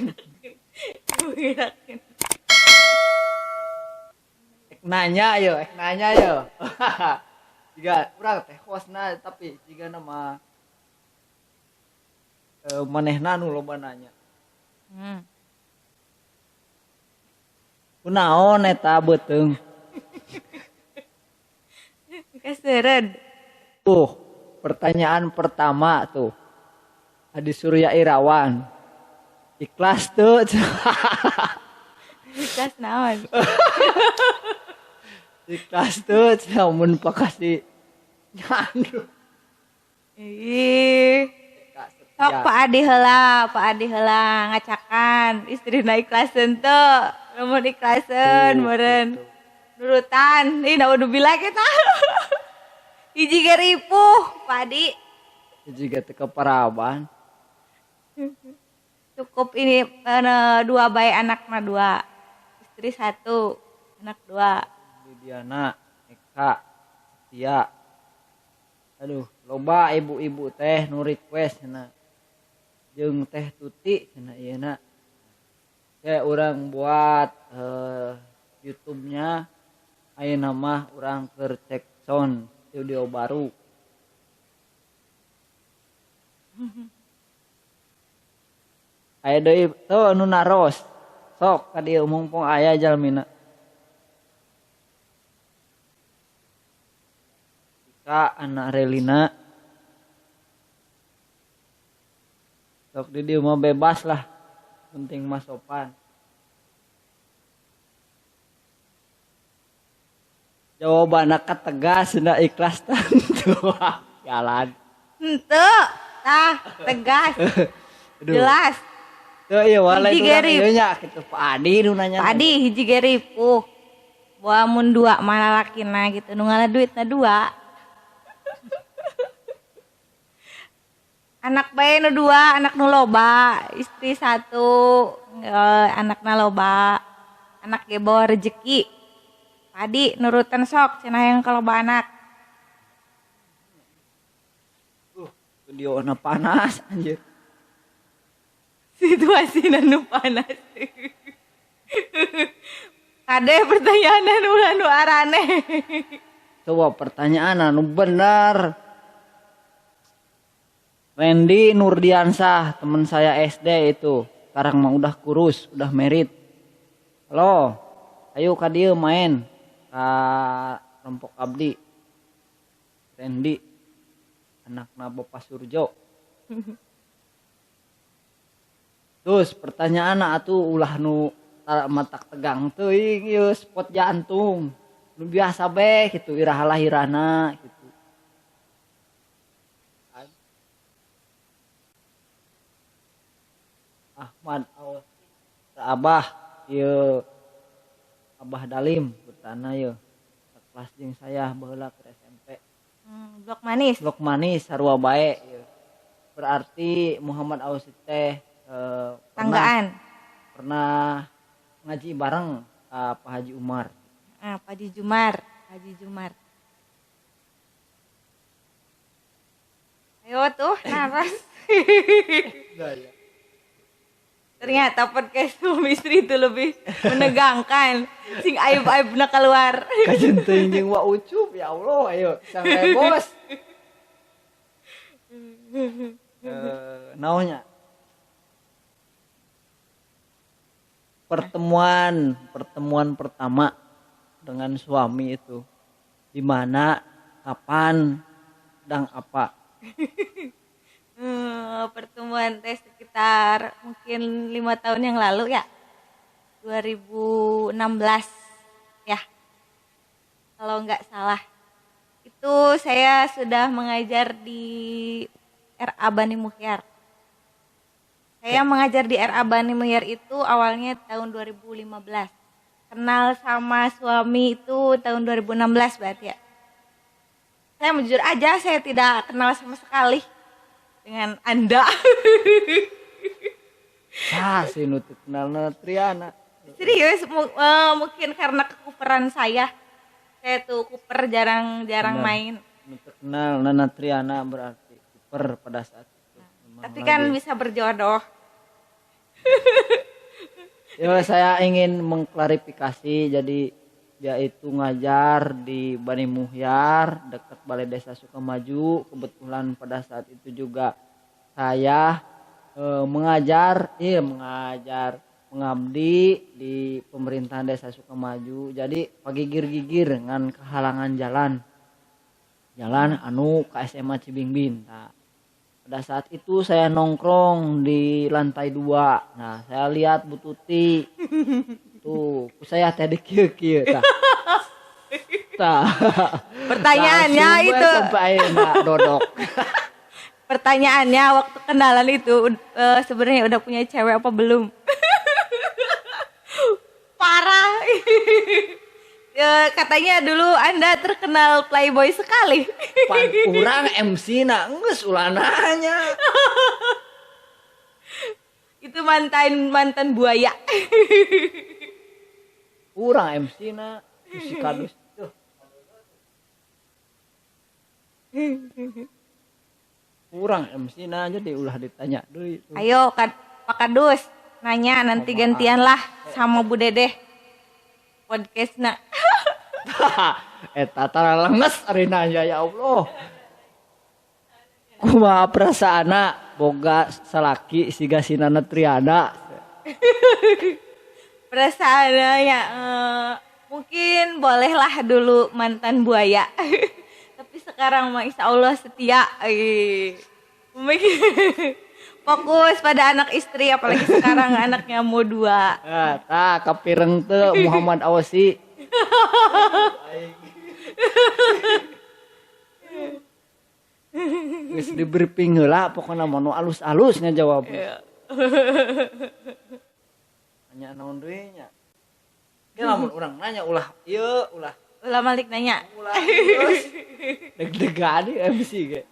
Ibu ngirakeun. Nanya yo. Jika urang teh hostna tapi jika nama manehna nu loba nanya. Kunaon eta beuteung? Kaseureud. Pertanyaan pertama tuh. Adi Surya Irawan. Ikhlas tuh. Ikhlas naon? Ikhlas tuh mun pakasih nyandu. Ih. Sok Pak Adi heula ngacakan istrina ikhlaseun teu. Lamun ikhlaseun meureun nurutan. Ih naudzubillah kita. Hiji ge ripuh Pak Adi. Jika teu kaparaban. Cukup ini 2 bae anakna 2. Istri 1, anak 2. Lidiana, Eka, Setia. Aduh, loba ibu-ibu teh nu request cenah. Jeung teh Tuti cenah ieu na. Kayak urang buat YouTube-nya ayeuna mah urang keur cek sound studio baru. Aya deui tuh anu naros. Sok ka dieu mumpung aya jalmina. Ika anak Relina. Sok di dieu mah bebas lah. Penting mah sopan. Jawabanna tegas cenah ikhlas tentu. Jalan. Henteu, tah tegas. Jelas. Tuh iya walai Hiji urang ge ieu nya kitu Pak Adi nu nanya. Pak Adi hiji ge ripuh. Bawa mun 2 mah lalakina gitu. Nu ngalah duitna 2. Anak bae nu 2, anak nu loba, istri 1, anakna loba. Anak ge bawa rezeki. Pak Adi nurutan sok cenah yang kaloba anak. Studio na panas anjir. Situasi nu panas. Kade pertanyaan nu arane. Coba pertanyaan anu bener. Randy Nurdiansah, teman saya SD itu. Sekarang mah udah kurus, udah merit. Halo, ayo ka dieu main ka Rompok Abdi. Randy, anakna Bapak Surjo. Terus pertanyaan atuh ulah nu matak tegang teuing ieu spot jantung. Nu biasa be kitu iraha lahirana gitu. Ahmad Awas Abah ieu Abah Dalim putana ieu. Kelas jeung saya baheula ke SMP. Blok manis. Blok manis sarua bae ieu. Berarti Muhammad Awas teh Tanggaan. Pernah ngaji bareng Pak Haji Umar. Pak Haji Jumar. Ayo tuh naras. Ternyata podcast suami istri itu lebih menegangkan. Sing aib-aibna keluar. Kajen teuing jeung wa ucup ya Allah ayo sampai bos. Naonnya? Pertemuan pertama dengan suami itu di mana, kapan, dan apa? Pertemuan teh sekitar mungkin 5 tahun yang lalu ya, 2016 ya, kalau nggak salah. Itu saya sudah mengajar di RA Bani Muhyar. Saya mengajar di RA Bani Muhyar itu awalnya tahun 2015. Kenal sama suami itu tahun 2016 berarti ya. Saya jujur aja, saya tidak kenal sama sekali dengan Anda. Si nutu kenal Triana. Serius, mungkin karena kekuperan saya. Saya tuh kuper jarang main. Nutu kenal Nana Triana berarti kuper pada saat itu. Tapi kan bisa berjodoh. Ya, saya ingin mengklarifikasi. Jadi dia itu ngajar di Bani Muhyar dekat Balai Desa Sukamaju. Kebetulan pada saat itu juga saya mengajar mengabdi di pemerintahan Desa Sukamaju. Jadi pagigir-gigir dengan kehalangan jalan anu ke SMA Cibingbin. Nah, pada saat itu saya nongkrong di lantai 2. Nah, saya lihat Bu Tuti. Tuh, saya tadi kieu tah. Tah. Pertanyaannya itu. Sampai enak dodok. Pertanyaannya waktu kenalan itu sebenarnya udah punya cewek apa belum? Parah. Katanya dulu Anda terkenal playboy sekali. Pan urang MC na geus ulah nanya. Itu mantan buaya. Urang MC na si kadus tuh. Urang MC na jadi ulah ditanya deui. Ayo Pak Kadus nanya nanti gantian lah sama Bu Dedeh podcastna. Eta tara lemes ari nanya ya Allah. Kumaha perasaana boga salaki siga sinana Triana. Perasaannya mungkin bolehlah dulu mantan buaya. Tapi sekarang mah insya Allah setia. Fokus pada anak istri, apalagi sekarang anaknya mau 2. Tah kapireng teu Muhammad Awasi. Geus di briefing heula pokona mah alus-alusnya jawab. Nanya naon deui nya. Ge lamun urang nanya ulah ieu ulah Malik nanya. ulah terus deg-degan di MC ge.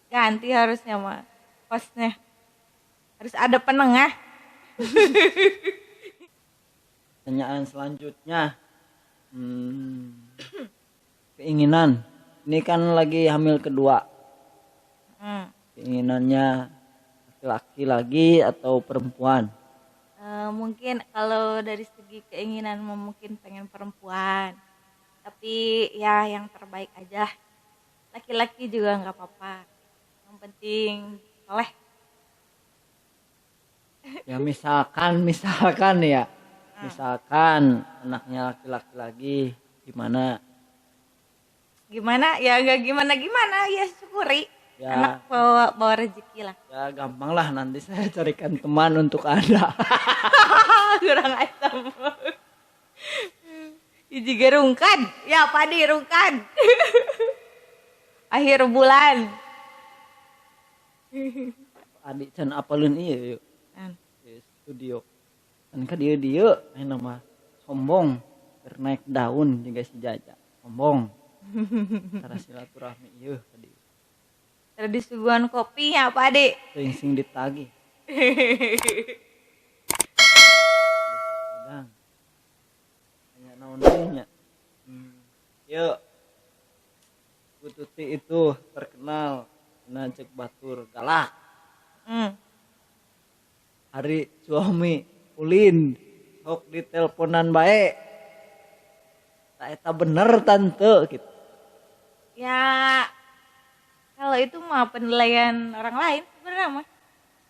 Ganti harusnya mah hostnya. Harus ada penengah. Pertanyaan selanjutnya. Keinginan. Ini kan lagi hamil kedua. Keinginannya laki-laki lagi atau perempuan? Mungkin kalau dari segi keinginan mungkin pengen perempuan. Tapi ya yang terbaik aja. Laki-laki juga nggak apa-apa. Yang penting soleh. Ya misalkan ya. Misalkan anaknya laki-laki lagi gimana? Gimana? Ya nggak gimana-gimana, ya syukuri. Ya, anak bawa rezeki lah. Ya gampang lah, nanti saya carikan teman untuk Anda. Kurang asam. Juga rungkan. Ya padi rungkan. Akhir bulan. Adik can apalun ieu yuk. Di studio. Kan ka dieu main nama sombong. Naik daun juga si Jaja. Sombong. Cara silaturahmi ieu tadi. Disuguhan kopi ya Pak Ade. Sing ditagih. Sedang. Hanya naon deui nya. Yuk. Bu Tuti itu terkenal na cek batur galak. Hari suami ulin sok diteleponan bae. Tak eta bener tante gitu. Ya kalau itu mah penilaian orang lain sebenarnya mah.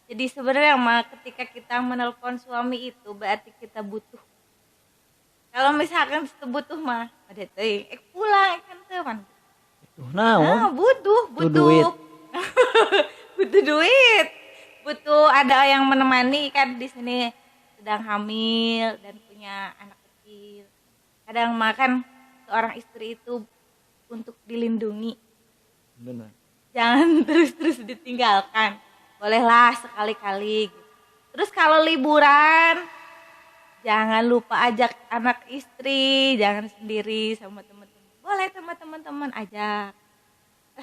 Jadi sebenarnya mah ketika kita menelpon suami itu berarti kita butuh. Kalau misalkan kita butuh mah ada teh pulang kan teman. Butuh naon? Butuh duit. Butuh duit. Butuh ada yang menemani kan di sini sedang hamil dan punya anak kecil. Kadang makan seorang istri itu untuk dilindungi. Benar. Jangan terus-terus ditinggalkan. Bolehlah sekali-kali gitu. Terus kalau liburan jangan lupa ajak anak istri, jangan sendiri sama teman-teman. Boleh sama teman-teman ajak.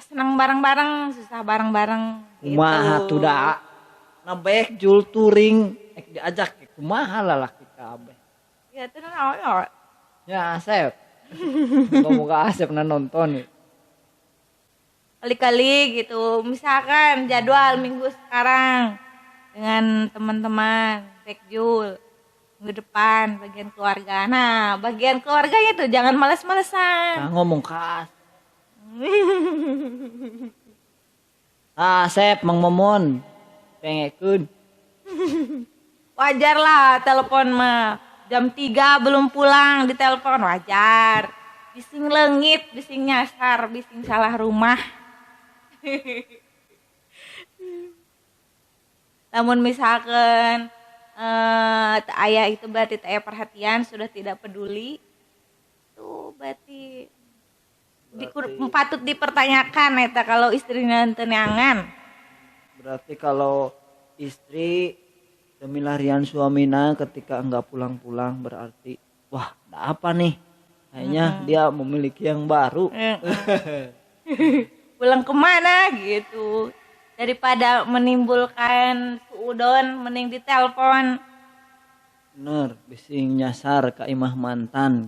Senang bareng-bareng, susah bareng-bareng gitu. Kumaha tuh da? Nabek jul touring diajak kumaha lalaki kabeh. Ya itu naon. Ya Asep. Moga Asep nonton nih. Kali-kali gitu. Misalkan jadwal minggu sekarang dengan teman-teman Rekjul minggu depan bagian keluarga. Nah, bagian keluarganya tuh jangan males-malesan. Nah, ngomong kas. Ah, Sep, Mang Momon. Pengekeun. Wajar lah telepon mah. Jam 3 belum pulang ditelepon wajar. Bising lengit, bising nyasar, bising salah rumah. Namun misalkan ayah itu berarti teh perhatian sudah tidak peduli. Itu berarti patut dipertanyakan eta kalau istrinya teu neangan. Berarti kalau istri pemilihan suamina ketika enggak pulang-pulang berarti wah, ada apa nih? Kayaknya dia memiliki yang baru. Pulang kemana gitu. Daripada menimbulkan suudon mending ditelepon. Bener, bising nyasar ke imah mantan.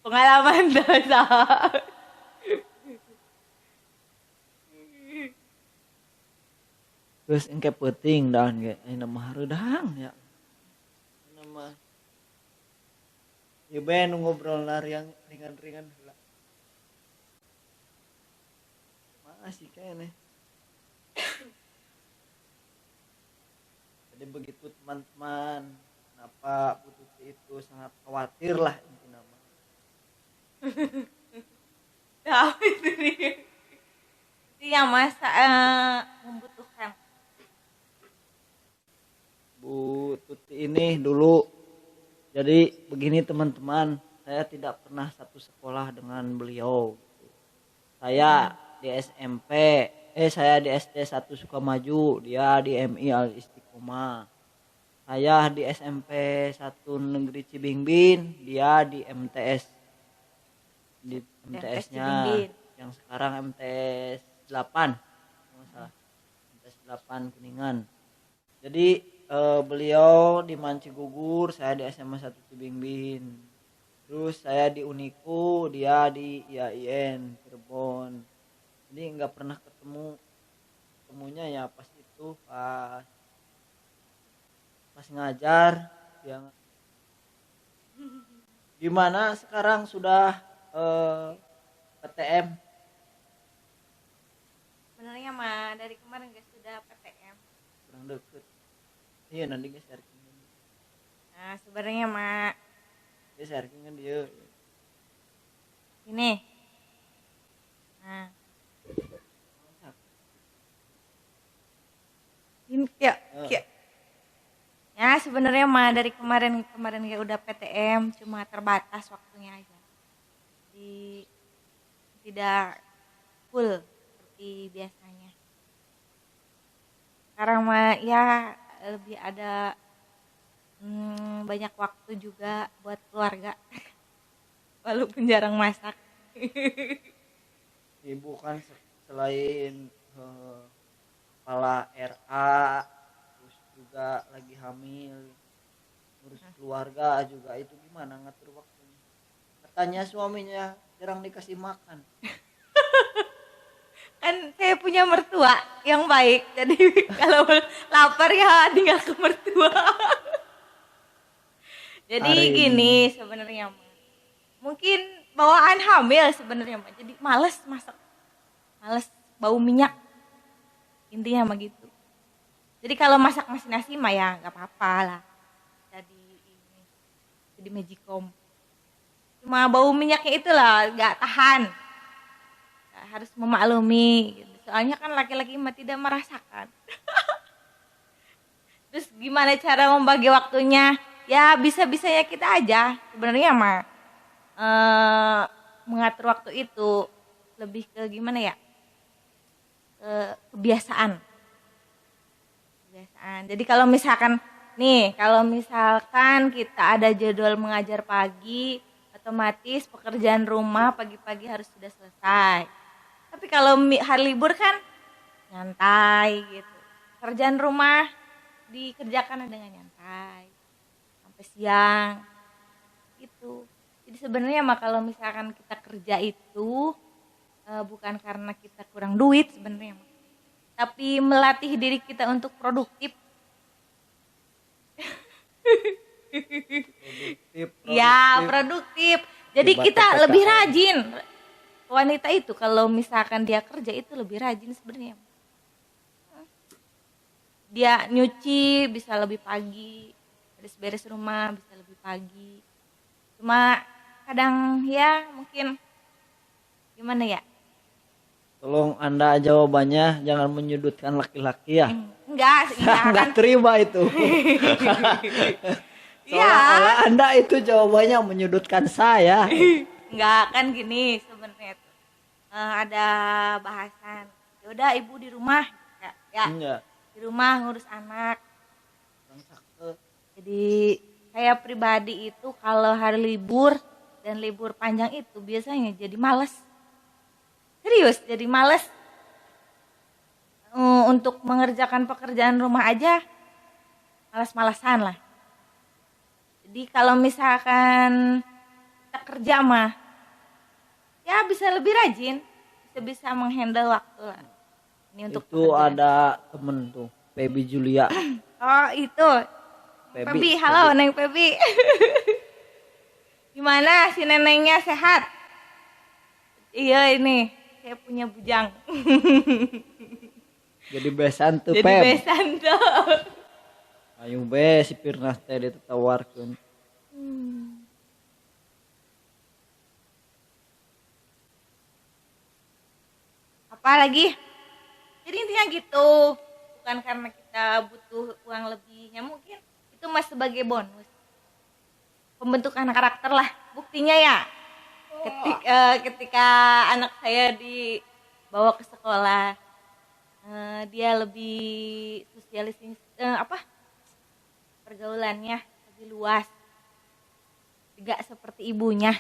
Pengalaman dosa. Terus engke peuting dan ge ayeuna mah hareudang ya. Nama ieu bae nu ngobrolna yang ringan-ringan heula. Masih kayaknya. Jadi begitu teman-teman, kenapa putus itu sangat khawatir lah intinya mah. Tahu itu nih. Itu yang masa membutuhkan. Bu Tuti ini dulu, jadi begini teman-teman, saya tidak pernah satu sekolah dengan beliau. Saya di SMP, saya di SD 1 Sukamaju, dia di MI Al Istiqomah. Saya di SMP 1 Negeri Cibingbin, dia di MTS. Di MTS-nya yang sekarang MTS 8. MTS 8 Kuningan. Jadi beliau di Manci Gugur, saya di SMA 1 Cibingbin. Terus saya di Uniku, dia di IAIN Cirebon. Jadi nggak pernah ketemunya ya pas itu pas ngajar yang gimana sekarang sudah PTM. Sebenarnya mah dari kemarin guys sudah PTM. Kurang deket. Iya nanti geser. Nah sebenarnya mah Geser kan dia. ini. Nah. Ini kayak ya sebenarnya mah dari kemarin kayak udah PTM cuma terbatas waktunya aja. Tidak full seperti biasanya. Sekarang mah ya lebih ada banyak waktu juga buat keluarga. Walaupun jarang masak. Ibu kan selain kepala RA terus juga lagi hamil, urus keluarga juga, itu gimana ngatur waktunya? Katanya suaminya jarang dikasih makan. Kan saya punya mertua yang baik, jadi kalau lapar ya tinggal ke mertua. Jadi gini sebenarnya mungkin bawaan hamil sebenarnya mah, jadi males masak, males bau minyak, intinya mah gitu. Jadi kalau masak nasi mah ya nggak apa-apa lah, jadi magicom. Cuma bau minyaknya itulah nggak tahan. Harus memaklumi gitu. Soalnya kan laki-laki mah tidak merasakan. Terus gimana cara membagi waktunya? Ya bisa-bisanya kita aja sebenarnya mah mengatur waktu itu lebih ke gimana ya, kebiasaan. Jadi kalau misalkan kita ada jadwal mengajar pagi, otomatis pekerjaan rumah pagi-pagi harus sudah selesai. Tapi kalau hari libur kan nyantai gitu. Kerjaan rumah dikerjakan dengan nyantai sampai siang gitu. Jadi sebenarnya mah kalau misalkan kita kerja itu bukan karena kita kurang duit sebenarnya mah. tapi melatih diri kita untuk produktif. Ya, produktif. Jadi Akibat kita PPKM. lebih rajin. Wanita itu kalau misalkan dia kerja itu lebih rajin sebenarnya. Dia nyuci bisa lebih pagi, beres-beres rumah bisa lebih pagi. Cuma kadang ya mungkin gimana ya? Tolong Anda jawabannya jangan menyudutkan laki-laki ya. Enggak, Saya nggak kan. terima itu. Soalnya Iya. Anda itu jawabannya menyudutkan saya. Enggak kan gini sebenarnya tuh. Ada bahasan. Ya udah ibu di rumah ya. Iya. Di rumah ngurus anak. Jadi saya pribadi itu kalau hari libur dan libur panjang itu biasanya jadi males. Serius, jadi males. Untuk mengerjakan pekerjaan rumah aja malas-malasan lah. Jadi kalau misalkan kita kerja mah ya bisa lebih rajin, bisa menghandle waktu lah. Ini untuk Itu pekerjaan. ada temen tuh, Pebi Julia. Oh itu Pebi, halo Neng Pebi. Gimana si nenengnya sehat? Iya ini saya punya bujang. Jadi besan tuh Jadi Peb. besan tuh. Ayo be si Pirnas teh ditawarkeun. Apa lagi? Jadi intinya gitu. Bukan karena kita butuh uang lebihnya, mungkin itu mas sebagai bonus. Pembentukan karakter lah. Buktinya ya. Ketika anak saya dibawa ke sekolah, dia lebih sosialisasi pergaulannya lebih luas, tidak seperti ibunya.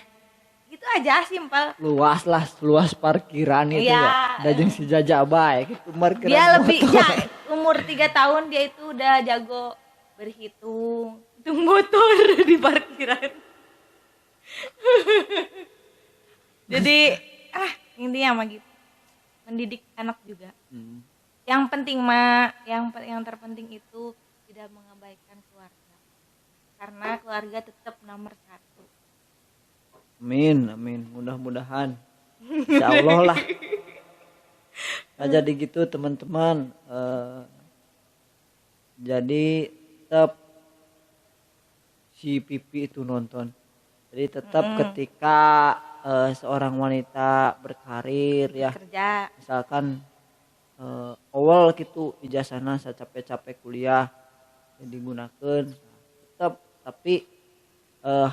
Gitu aja simpel. Luas parkiran itu Iya. ya. Da jeung si Jaja bae gitu parkiran. Dia lebih motor. ya, umur 3 tahun dia itu udah jago berhitung, hitung motor di parkiran. Jadi intinya mah gitu. Mendidik anak juga. Yang penting mah yang terpenting itu tidak mengabaikan keluarga. Karena keluarga tetap nomor 1. Amin. Mudah-mudahan. Insyaallah lah. Nah, jadi gitu teman-teman. Jadi tetap si Pipi itu nonton. Jadi tetap ketika seorang wanita berkarir ya, Kerja. misalkan awal gitu ijazahna capek-capek kuliah digunakan tetap, tapi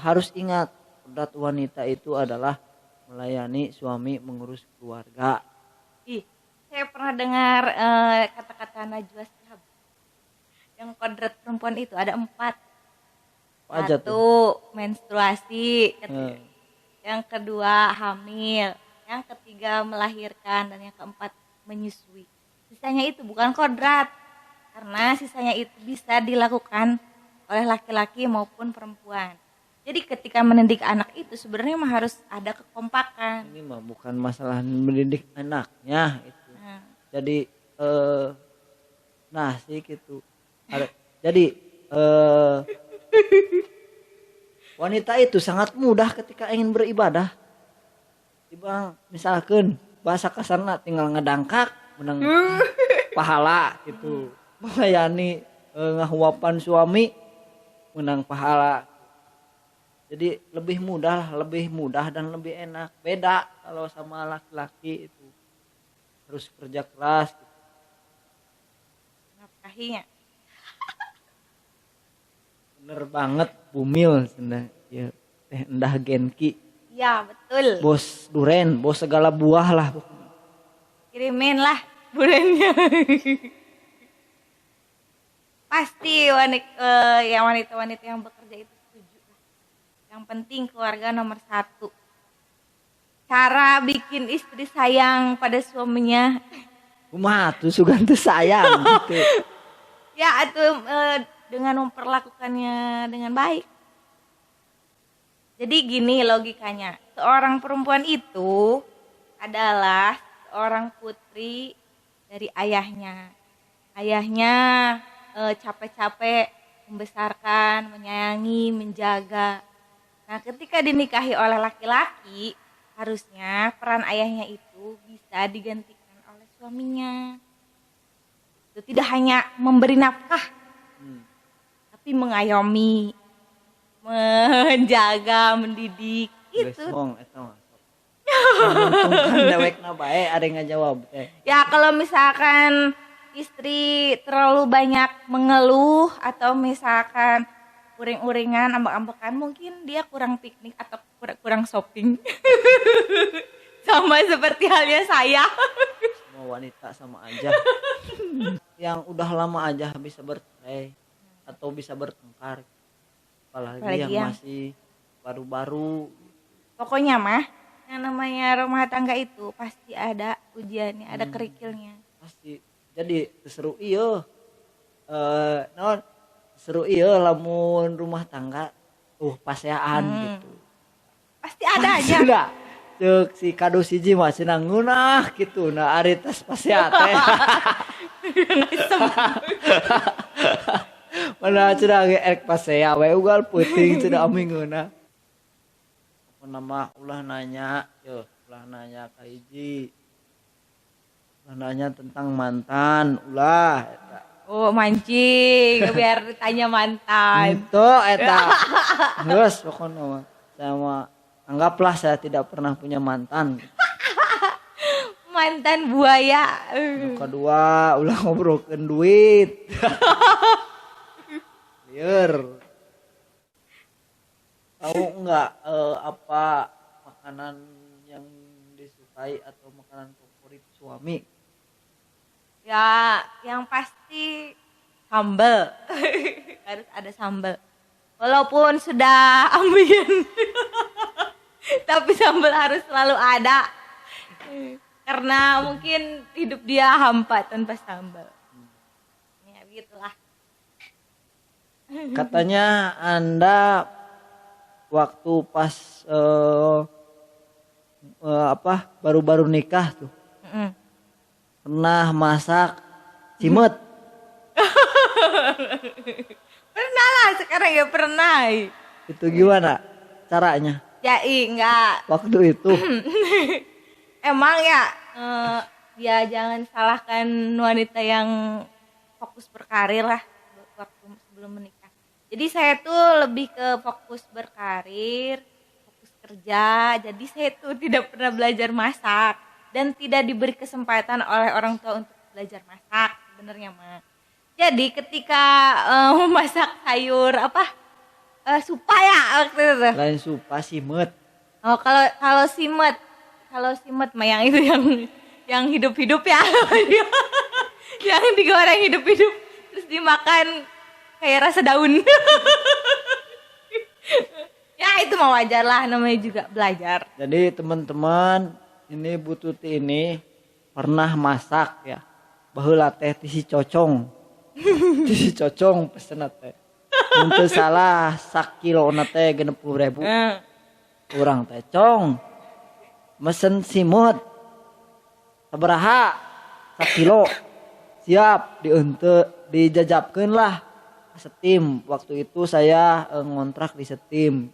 harus ingat kodrat wanita itu adalah melayani suami, mengurus keluarga. Saya pernah dengar kata-kata Najwa Shihab. Yang kodrat perempuan itu ada 4. Apa aja 1 tuh? menstruasi, yang kedua hamil, yang ketiga melahirkan, dan yang keempat menyusui. Sisanya itu bukan kodrat, karena sisanya itu bisa dilakukan oleh laki-laki maupun perempuan. Jadi ketika mendidik anak itu sebenarnya mah harus ada kekompakan. Ini mah bukan masalah mendidik anaknya itu. Jadi nah sih gitu. Jadi wanita itu sangat mudah ketika ingin beribadah. Misalkan bahasa kasarna tinggal ngedangkak menang pahala gitu. Melayani ngahuapan suami menang pahala. Jadi lebih mudah dan lebih enak. Beda kalau sama laki-laki itu harus kerja keras. Nafkahinya. Bener banget Bumil ya, Endah Genki. Ya betul. Bos duren, bos segala buah lah. Kirimin lah bulannya. Pasti wanita-wanita yang bekerja itu setuju. Yang penting keluarga nomor 1. Cara bikin istri sayang pada suaminya. Kumaha tuh sugan teu sayang gitu. Ya atau dengan memperlakukannya dengan baik. Jadi gini logikanya. Seorang perempuan itu adalah seorang putri dari ayahnya. Ayahnya capek-capek membesarkan, menyayangi, menjaga. Nah, ketika dinikahi oleh laki-laki, harusnya peran ayahnya itu bisa digantikan oleh suaminya. Itu tidak hanya memberi nafkah, tapi mengayomi, menjaga, mendidik. Itu. Resmong eta mah. Menguntungkan dewekna bae ada yang ngajawab teh. Ya kalau misalkan istri terlalu banyak mengeluh atau misalkan uring-uringan, ambek-ambekan, mungkin dia kurang piknik atau kurang shopping. Sama seperti halnya saya. Semua wanita sama aja. Yang udah lama aja bisa bercerai atau bisa bertengkar. Apalagi yang masih baru-baru. Pokoknya mah yang namanya rumah tangga itu pasti ada ujiannya, ada kerikilnya. Pasti. Jadi seru ieu. Naon? Seru ieu lamun rumah tangga paseaan gitu. Pasti ada aja. Sudah. Cek si kado siji mah cenah ngeunah gitu. Nah ari tes pasea teh. Mana cenah ge erek pasea we ugal peuting cenah ami ngeunah. Apa nama ulah nanya ka hiji. Ulah nanya tentang mantan ulah eta. Oh mancing biar ditanya mantan. Itu eta. Geus pokona mah. Sama anggaplah saya tidak pernah punya mantan. Mantan buaya. Kedua ulah ngobrolkeun duit. Lieur. Tahu enggak apa makanan yang disukai atau makanan favorit suami? Ya, yang pasti sambal. Harus ada sambal. Walaupun sudah ambien. Tapi sambal harus selalu ada. Karena mungkin hidup dia hampa tanpa sambal. Ya, begitulah. Katanya Anda waktu pas baru-baru nikah tuh. Pernah masak cimut? Pernah lah, sekarang ya pernah. Itu gimana caranya? Ya enggak. Waktu itu. Emang ya, ya jangan salahkan wanita yang fokus berkarir lah waktu sebelum menikah. Jadi saya tuh lebih ke fokus berkarir, fokus kerja. Jadi saya tuh tidak pernah belajar masak. Dan tidak diberi kesempatan oleh orang tua untuk belajar masak sebenarnya mah. Jadi ketika memasak sayur supa ya waktu itu. Lain supa simut. Oh kalau simut mah yang itu yang hidup-hidup ya. Yang digoreng hidup-hidup terus dimakan kayak rasa daun. Ya itu mah wajar lah, namanya juga belajar. Jadi teman-teman ini Bu Tuti ini pernah masak ya. Baheula teh tisi cocong. Tisi cocong pesen teh. Mun teu salah sak kilona teh 60.000. Urang teh cong. Mesen simut. Sabaraha? Sak kilo. Siap dijajabkeun lah. Setim. Waktu itu saya ngontrak di Setim.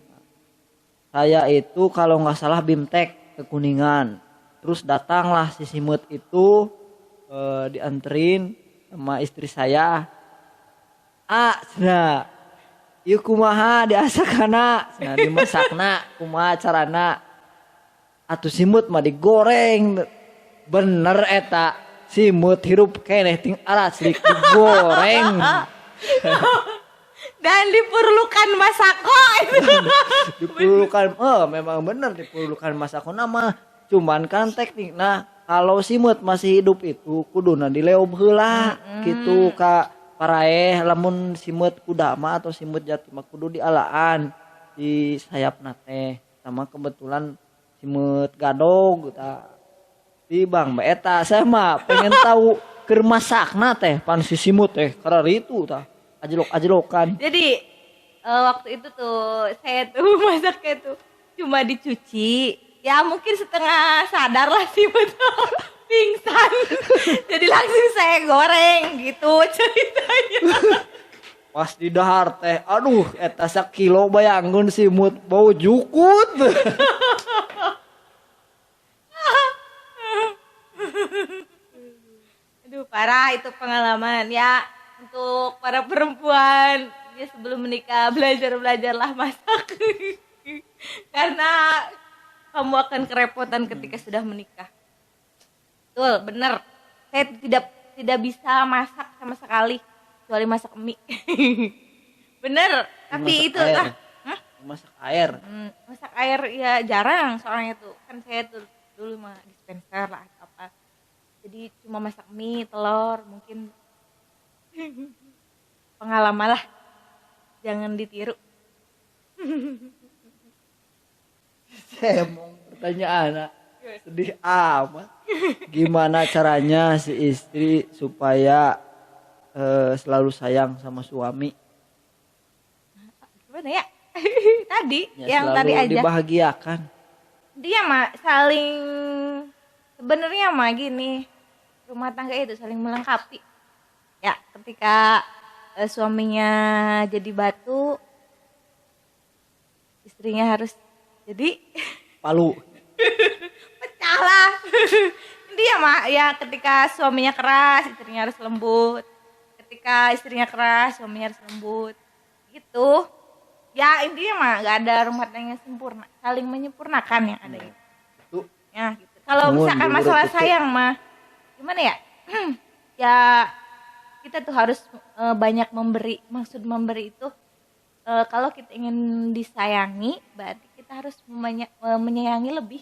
Saya itu kalau nggak salah Bimtek ke Kuningan. Terus datanglah si simut itu dianterin sama istri saya. Cenah. Ieu kumaha diasakana? Cenah dimasakna kumaha carana? Atuh simut mah digoreng. Bener eta. Simut hirup keneh ting arat selik digoreng. Dan diperlukan masako itu. Diperlukan memang bener diperlukan masako nama. Cuman kan tekniknya kalau simut masih hidup itu kuduna dileob heula gitu ka paraeh lamun simut kuda mah atau simut jati mah kudu dialaan di sayapna teh sama kebetulan simut gadog ta di bang eta saya mah pengen tahu keur masakna teh pan si simut teh kararitu tah ajelok-ajelokan. Jadi waktu itu tuh saya tuh masaknya tuh cuma dicuci. Ya mungkin setengah sadar lah sih betul pingsan. Jadi langsung saya goreng gitu ceritanya. Pas di dahar teh, aduh, eta sakilo bayangkeun simut bau jukut. Aduh parah itu pengalaman ya untuk para perempuan ya sebelum menikah belajarlah masak karena kamu akan kerepotan ketika sudah menikah. Betul, bener. Saya tidak bisa masak sama sekali kecuali masak mie. Bener, tapi Masak itu air. lah. Hah? Masak air. Masak air ya jarang soalnya tuh kan saya tuh dulu mah dispenser lah atau apa. Jadi cuma masak mie, telur, mungkin pengalaman lah. Jangan ditiru. Saya mau pertanyaan, sedih amat. Gimana caranya si istri supaya selalu sayang sama suami? Gimana ya? Tadi Ya, yang selalu tadi aja. dibahagiakan. Dia mah saling sebenarnya mah gini, rumah tangga itu saling melengkapi. Ya, ketika suaminya jadi batu, istrinya harus jadi Palu. pecah lah. Dia mah ya ketika suaminya keras, istrinya harus lembut. Ketika istrinya keras, suaminya harus lembut. Gitu. Ya intinya mah gak ada rumah tangga yang sempurna, saling menyempurnakan yang ada itu. Tuh. Ya gitu. Kalau Nuhun, misalkan dulu masalah tutup. sayang mah gimana ya? Ya kita tuh harus banyak memberi. Maksud memberi itu kalau kita ingin disayangi, berarti kita harus menyayangi lebih.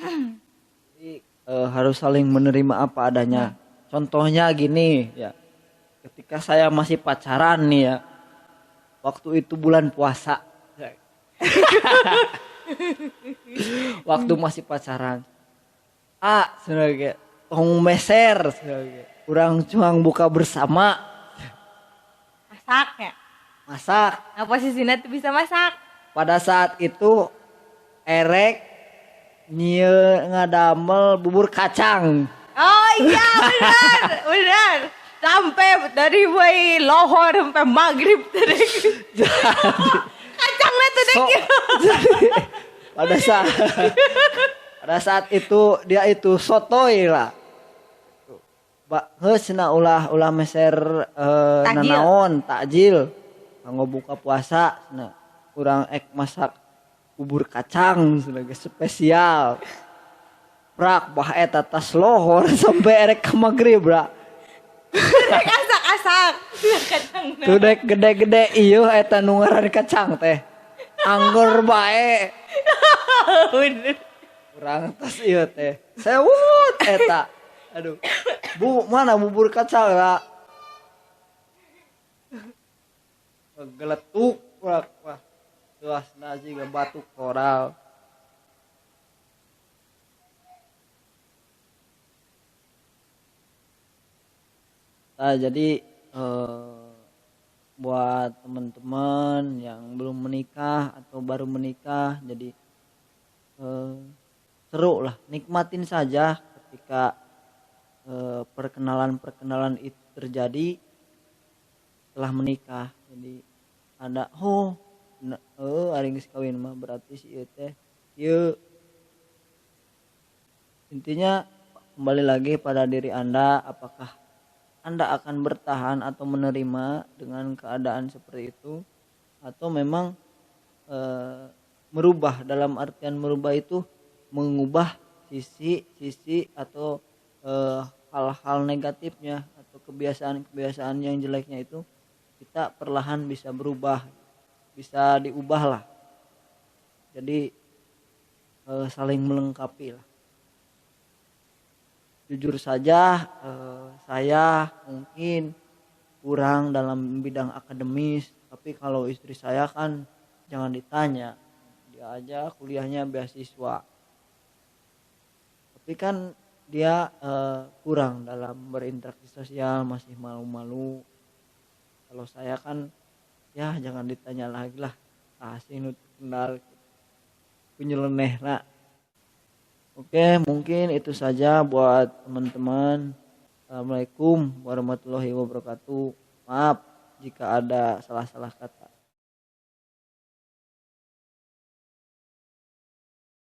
Jadi, harus saling menerima apa adanya. Contohnya gini ya. Ketika saya masih pacaran nih ya. Waktu itu bulan puasa. Waktu masih pacaran. Sebenarnya tong meser sebenarnya. Kurang cuma buka bersama. Masak ya. Masak. Nah posisinya tuh bisa masak. Pada saat itu erek nyieun ngadamel bubur kacang. Oh iya benar, benar. Sampai dari mulai lohor sampai maghrib tadi. Kacangnya tuh deh. So, pada saat pada saat itu dia itu sotoy lah. Heus cenah ulah meser Takjil. nanaon takjil. Kanggo buka puasa cenah urang ek masak bubur kacang sebagai spesial. Prak bah eta tas lohor sampai erek ka magrib bra. Asak-asak. Kacangnya. Tuh dek gede-gede ieu eta nu ngaran kacang teh. Anggur bae. Bener. Urang tas ieu teh. Sewut eta. Aduh. Bu, mana bubur kacang lah? Geletuk wah. Tuasna jiga batu koral. Nah, jadi buat teman-teman yang belum menikah atau baru menikah, jadi seru lah, nikmatin saja ketika perkenalan itu terjadi setelah menikah. Jadi ada aring geus kawin mah berarti si ieu teh ieu. Intinya kembali lagi pada diri Anda, apakah Anda akan bertahan atau menerima dengan keadaan seperti itu, atau memang merubah. Dalam artian merubah itu mengubah sisi atau hal-hal negatifnya atau kebiasaan yang jeleknya itu kita perlahan bisa berubah, bisa diubah lah. Jadi saling melengkapi lah. Jujur saja saya mungkin kurang dalam bidang akademis, tapi kalau istri saya kan jangan ditanya, dia aja kuliahnya beasiswa, tapi kan dia kurang dalam berinteraksi sosial, masih malu-malu. Kalau saya kan ya jangan ditanya lagi lah, asing nu kenal penyeleneh lah. Oke, mungkin itu saja buat teman-teman. Assalamualaikum warahmatullahi wabarakatuh. Maaf jika ada salah-salah kata.